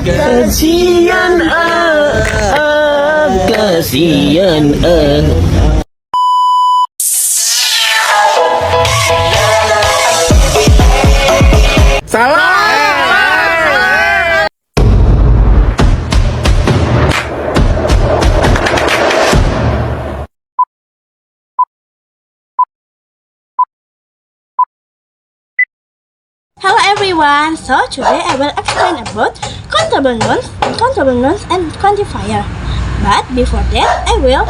Kasian kasian Hello everyone, so today I will explain about countable nouns, and quantifier. But before that, I will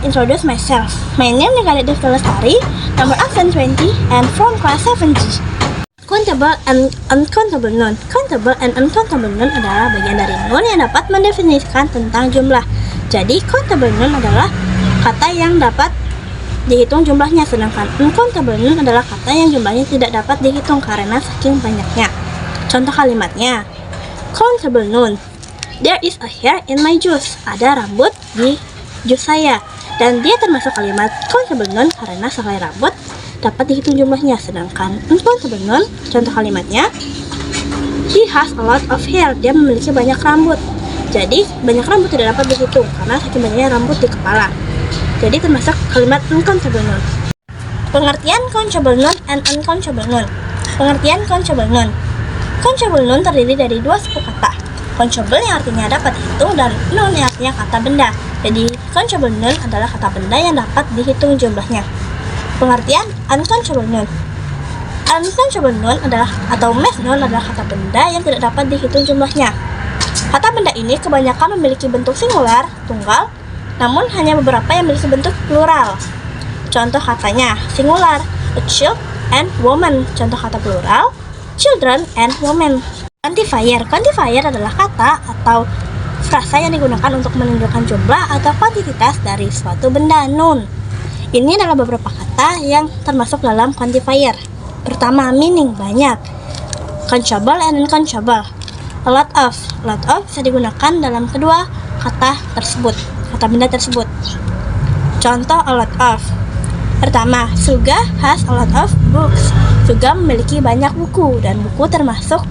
introduce myself. My name is Nikalit Devta Lestari, number absent 20, and from class 7G. Countable and uncountable noun. Countable and uncountable noun adalah bagian dari noun yang dapat mendefinisikan tentang jumlah. Jadi, countable noun adalah kata yang dapat dihitung jumlahnya, sedangkan uncountable noun adalah kata yang jumlahnya tidak dapat dihitung karena saking banyaknya. Contoh kalimatnya, countable noun. There is a hair in my juice. Ada rambut di jus saya. Dan dia termasuk kalimat countable noun karena sehelai rambut dapat dihitung jumlahnya. Sedangkan uncountable noun, contoh kalimatnya, he has a lot of hair. Dia memiliki banyak rambut. Jadi banyak rambut tidak dapat dihitung karena saking banyaknya rambut di kepala. Jadi termasuk kalimat uncountable noun. Pengertian countable noun and uncountable noun. Pengertian countable noun. Countable noun terdiri dari dua suku kata. Countable yang artinya dapat dihitung dan noun yang artinya kata benda. Jadi countable noun adalah kata benda yang dapat dihitung jumlahnya. Pengertian uncountable noun. Uncountable noun adalah atau mass noun adalah kata benda yang tidak dapat dihitung jumlahnya. Kata benda ini kebanyakan memiliki bentuk singular, tunggal, namun hanya beberapa yang memiliki bentuk plural. Contoh katanya, singular, a child and woman. Contoh kata plural, children and women. Quantifier. Quantifier adalah kata atau frasa yang digunakan untuk menunjukkan jumlah atau kuantitas dari suatu benda, noun. Ini adalah beberapa kata yang termasuk dalam quantifier. Pertama, meaning, banyak. Countable and uncountable. A lot of bisa digunakan dalam kedua kata tersebut, kata benda tersebut. Contoh a lot of. Pertama, Suga has a lot of books. Suga memiliki banyak buku dan buku termasuk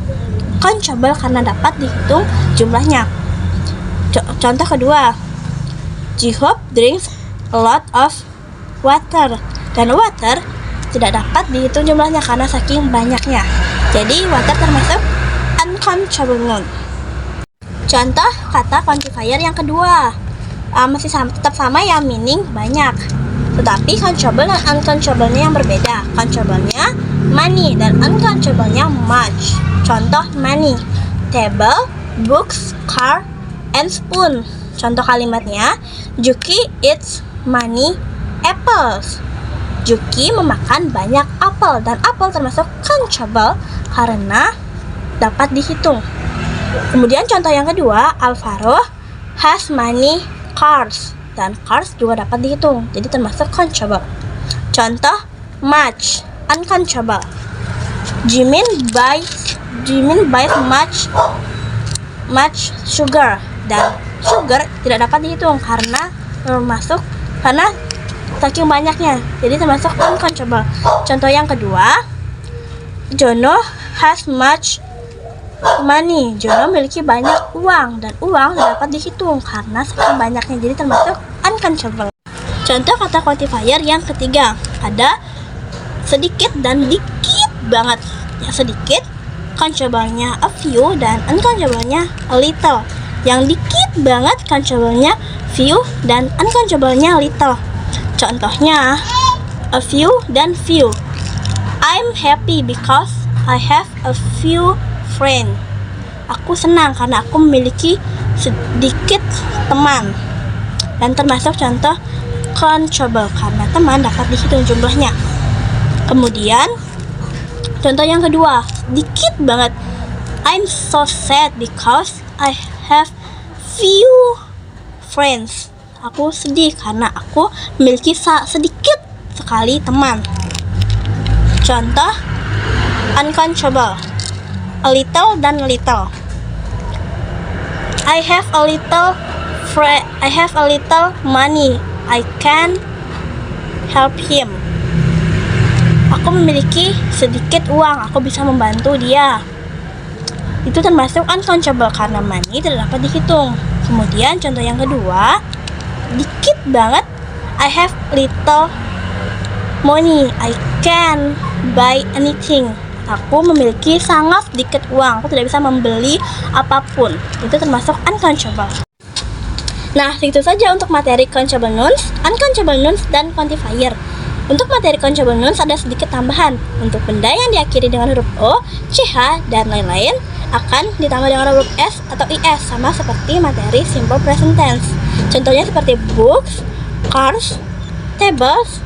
countable karena dapat dihitung jumlahnya. Contoh kedua, Jihope drinks a lot of water. Dan water tidak dapat dihitung jumlahnya karena saking banyaknya. Jadi water termasuk uncountable noun. Contoh kata quantifier yang kedua, masih tetap sama ya, meaning, banyak. Tetapi countable dan uncountable-nya yang berbeda. Countable-nya money dan uncountable-nya much. Contoh money, table, books, car, and spoon. Contoh kalimatnya, Juki eats many apples. Juki memakan banyak apel, dan apel termasuk countable karena dapat dihitung. Kemudian contoh yang kedua, Alvaro has many cars, dan cars juga dapat dihitung, jadi termasuk countable. Contoh much, uncountable. Jimin buys much sugar, dan sugar tidak dapat dihitung karena saking banyaknya, jadi termasuk uncountable. Contoh yang kedua, Jono has much money. Jono memiliki banyak uang, dan uang tidak dapat dihitung karena saking banyaknya, jadi termasuk uncountable. Contoh kata quantifier yang ketiga, ada sedikit dan dikit banget. Yang sedikit countable-nya a few dan uncountable-nya a little. Yang dikit banget countable-nya few dan uncountable-nya little. Contohnya a few dan few. I'm happy because I have a few friends. Aku senang karena aku memiliki sedikit teman. Dan termasuk contoh countable karena teman dapat dihitung jumlahnya. Kemudian contoh yang kedua, dikit banget. I'm so sad because I have few friends. Aku sedih karena aku memiliki sedikit sekali teman. Contoh uncountable, a little dan little. I have a little money. I can help him. Aku memiliki sedikit uang, aku bisa membantu dia. Itu termasuk uncountable karena money tidak dapat dihitung. Kemudian contoh yang kedua, dikit banget. I have little money. I can buy anything. Aku memiliki sangat sedikit uang. Aku tidak bisa membeli apapun. Itu termasuk uncountable. Nah, itu saja untuk materi countable nouns, uncountable nouns, dan quantifier. Untuk materi countable nouns ada sedikit tambahan. Untuk benda yang diakhiri dengan huruf O, CH, dan lain-lain akan ditambah dengan huruf S atau IS, sama seperti materi simple present tense. Contohnya seperti books, cars, tables,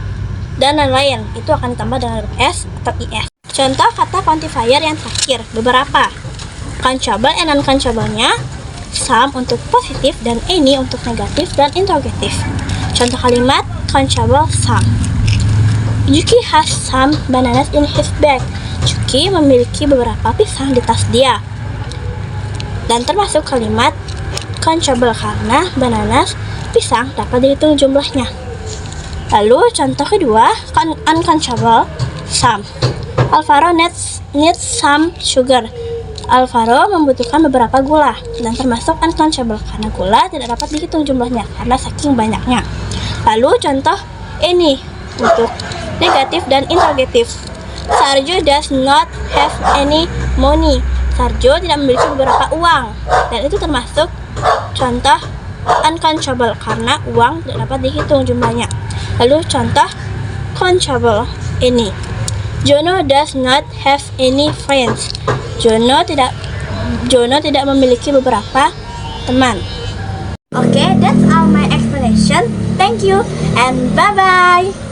dan lain-lain. Itu akan ditambah dengan huruf S atau IS. Contoh kata quantifier yang terakhir, beberapa. Countable and uncountable-nya, some untuk positif dan any untuk negatif dan interrogatif. Contoh kalimat countable some. Yuki has some bananas in his bag. Yuki memiliki beberapa pisang di tas dia. Dan termasuk kalimat countable karena bananas, pisang dapat dihitung jumlahnya. Lalu contoh kedua, uncountable some. Alvaro needs some sugar. Alvaro membutuhkan beberapa gula, dan termasuk uncountable karena gula tidak dapat dihitung jumlahnya karena saking banyaknya. Lalu contoh ini untuk negatif dan interrogatif. Sarjo does not have any money. Sarjo tidak memiliki beberapa uang, dan itu termasuk contoh uncountable karena uang tidak dapat dihitung jumlahnya. Lalu contoh countable ini. Jono does not have any friends. Jono tidak memiliki beberapa teman. Okay, that's all my explanation. Thank you and bye-bye.